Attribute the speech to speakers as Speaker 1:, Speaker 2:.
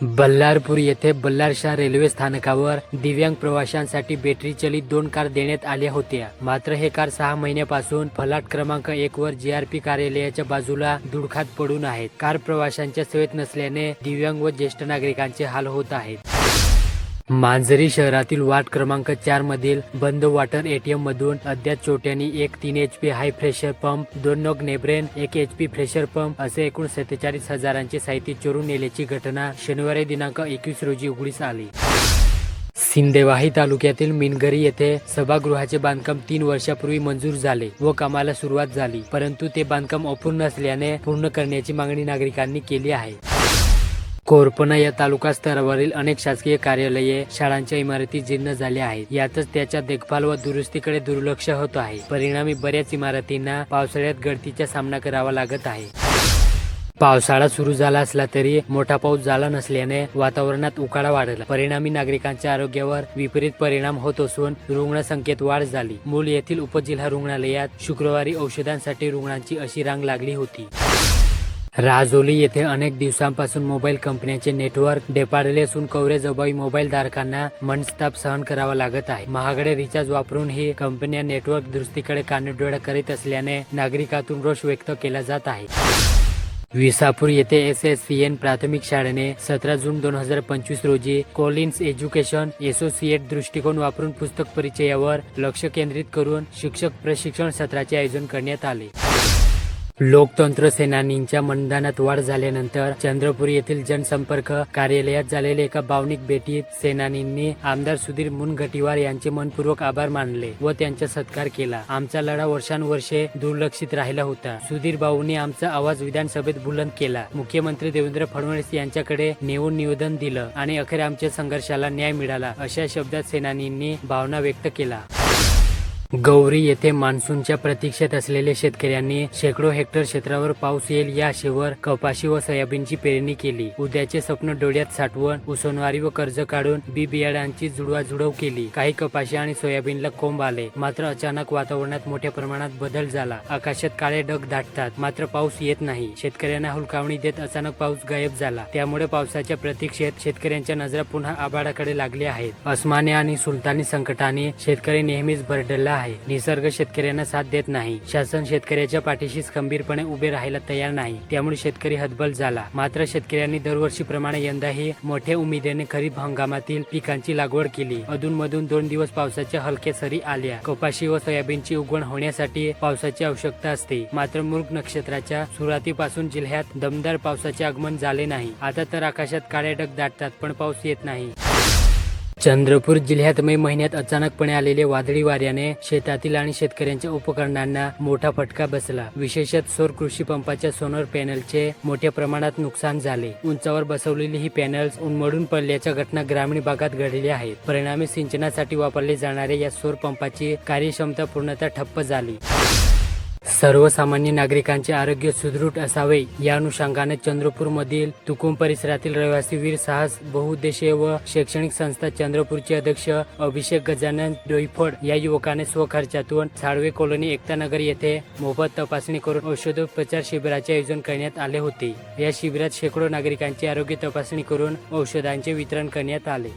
Speaker 1: बल्लारपूर येथे बल्लारशाह रेल्वे स्थानकावर दिव्यांग प्रवाशांसाठी बॅटरी चलित 2 कार देण्यात आल्या होत्या. मात्र हे कार 6 महिन्यापासून फलाट क्रमांक 1 वर जीआरपी कार्यालयाच्या बाजूला धुडकात पडून आहेत. कार प्रवाशांच्या सेवेत नसल्याने दिव्यांग व ज्येष्ठ नागरिकांचे हाल होत आहेत. मांजरी शहरातील वार्ड क्रमांक 4 मधील बंद वॉटर एटीएम मधून अज्ञात चोरट्यांनी एक 3 HP हाय प्रेशर पंप, 2 नग नेब्रेन, 1 HP प्रेशर पंप असे एकूण 47,000चे साहित्य चोरून नेल्याची घटना शनिवारी दिनांक 21 रोजी उघडीस आली. सिंदेवाही तालुक्यातील मिनगरी येथे सभागृहाचे बांधकाम 3 वर्षापूर्वी मंजूर झाले व कामाला सुरुवात झाली, परंतु ते बांधकाम अपूर्ण असल्याने पूर्ण करण्याची मागणी नागरिकांनी केली आहे. कोरपणा या तालुका स्तरावरील अनेक शासकीय कार्यालये, शाळांच्या इमारती जीर्ण झाल्या आहेत. यातच त्याच्या देखभाल व दुरुस्तीकडे दुर्लक्ष होत आहे. परिणामी बऱ्याच इमारतींना पावसाळ्यात गळतीचा सामना करावा लागत आहे. पावसाळा सुरू झाला असला तरी मोठा पाऊस झाला नसल्याने वातावरणात उकाडा वाढला. परिणामी नागरिकांच्या आरोग्यावर विपरीत परिणाम होत असून रुग्णसंख्येत वाढ झाली. मूल येथील उपजिल्हा रुग्णालयात शुक्रवारी औषधांसाठी रुग्णांची अशी रांग लागली होती. राजोली येथे अनेक दिवसांपासून मोबाईल कंपन्यांचे नेटवर्क ढेपाळले असून कव्हरेज अभावी मोबाईल धारकांना मनस्ताप सहन करावा लागत आहे. महागडे रिचार्ज वापरून ही कंपन्या नेटवर्क दुरुस्तीकडे कानडोळा करीत असल्याने नागरिकातून रोष व्यक्त केला जात आहे. विसापूर येथे SSCN प्राथमिक शाळेने 17 जून 2025 रोजी कॉलिन्स एज्युकेशन असोसिएट दृष्टिकोन वापरून पुस्तक परिचयावर लक्ष केंद्रित करून शिक्षक प्रशिक्षण सत्राचे आयोजन करण्यात आले. लोकतंत्र सेनानींच्या मनदानात वाढ झाल्यानंतर चंद्रपूर येथील जनसंपर्क कार्यालयात झालेल्या एका भावनिक भेटीत सेनानींनी आमदार सुधीर मुनगंटीवार यांचे मनपूर्वक आभार मानले व त्यांचा सत्कार केला. आमचा लढा वर्षानुवर्षे दुर्लक्षित राहिला होता. सुधीर भाऊंनी आमचा आवाज विधानसभेत बुलंद केला. मुख्यमंत्री देवेंद्र फडणवीस यांच्याकडे नेऊन निवेदन दिलं आणि अखेर आमच्या संघर्षाला न्याय मिळाला, अशा शब्दात सेनानींनी भावना व्यक्त केला. गौरी येथे मान्सूनच्या प्रतीक्षेत असलेल्या शेतकऱ्यांनी शेकडो हेक्टर क्षेत्रावर पाऊस येईल या आशेवर कपाशी व सोयाबीनची पेरणी केली. उद्याचे स्वप्न डोळ्यात साठवून उसनवारी व कर्ज काढून बी बियाणांची जुळवाजुळव केली. काही कपाशी आणि सोयाबीनला कोंब आले. मात्र अचानक वातावरणात मोठ्या प्रमाणात बदल झाला. आकाशात काळे ढग दाटतात, मात्र पाऊस येत नाही. शेतकऱ्यांना हुलकावणी देत अचानक पाऊस गायब झाला. त्यामुळे पावसाच्या प्रतीक्षेत शेतकऱ्यांच्या नजरा पुन्हा आभाळाकडे लागल्या आहेत. अस्माने आणि सुलतानी संकटाने शेतकरी नेहमीच भरडला आहे. निसर्ग शेतकऱ्यांना साथ देत नाही. शासन शेतकऱ्याच्या पाठीशी खंबीरपणे उभे राहायला तयार नाही. त्यामुळे शेतकरी हतबल झाला. मात्र शेतकऱ्यांनी दरवर्षीप्रमाणे यंदाही मोठ्या उमेदीने खरीप हंगामातील पिकांची लागवड केली. अधूनमधून 2 दिवस पावसाच्या हलक्या सरी आल्या. कपाशी व सोयाबीनची उगवण होण्यासाठी पावसाची आवश्यकता असते. मात्र मृग नक्षत्राच्या सुरुवातीपासून जिल्ह्यात दमदार पावसाचे आगमन झाले नाही. आता तर आकाशात काळे ढग दाटतात, पण पाऊस येत नाही. चंद्रपूर जिल्ह्यात मे महिन्यात अचानकपणे आलेल्या वादळी वाऱ्याने शेतातील आणि शेतकऱ्यांच्या उपकरणांना मोठा फटका बसला. विशेषतः सौर कृषी पंपाच्या सोलर पॅनलचे मोठ्या प्रमाणात नुकसान झाले. उंचावर बसवलेली ही पॅनल्स उन्मळून पडल्याच्या घटना ग्रामीण भागात घडल्या आहेत. परिणामी सिंचनासाठी वापरले जाणाऱ्या या सौर पंपाची कार्यक्षमता पूर्णतः ठप्प झाली. सर्वसामान्य नागरिकांचे आरोग्य सुदृढ असावे या अनुषंगाने चंद्रपूर मधील तुकुम परिसरातील रहिवासी वीर साहस बहुउद्देशीय व शैक्षणिक संस्था चंद्रपूरचे अध्यक्ष अभिषेक गजानन डोईफोड या युवकाने स्वखर्चातून साळवे कॉलनी एकता नगर येथे मोफत तपासणी करून औषधोपचार शिबिराचे आयोजन करण्यात आले होते. या शिबिरात शेकडो नागरिकांची आरोग्य तपासणी करून औषधांचे वितरण करण्यात आले.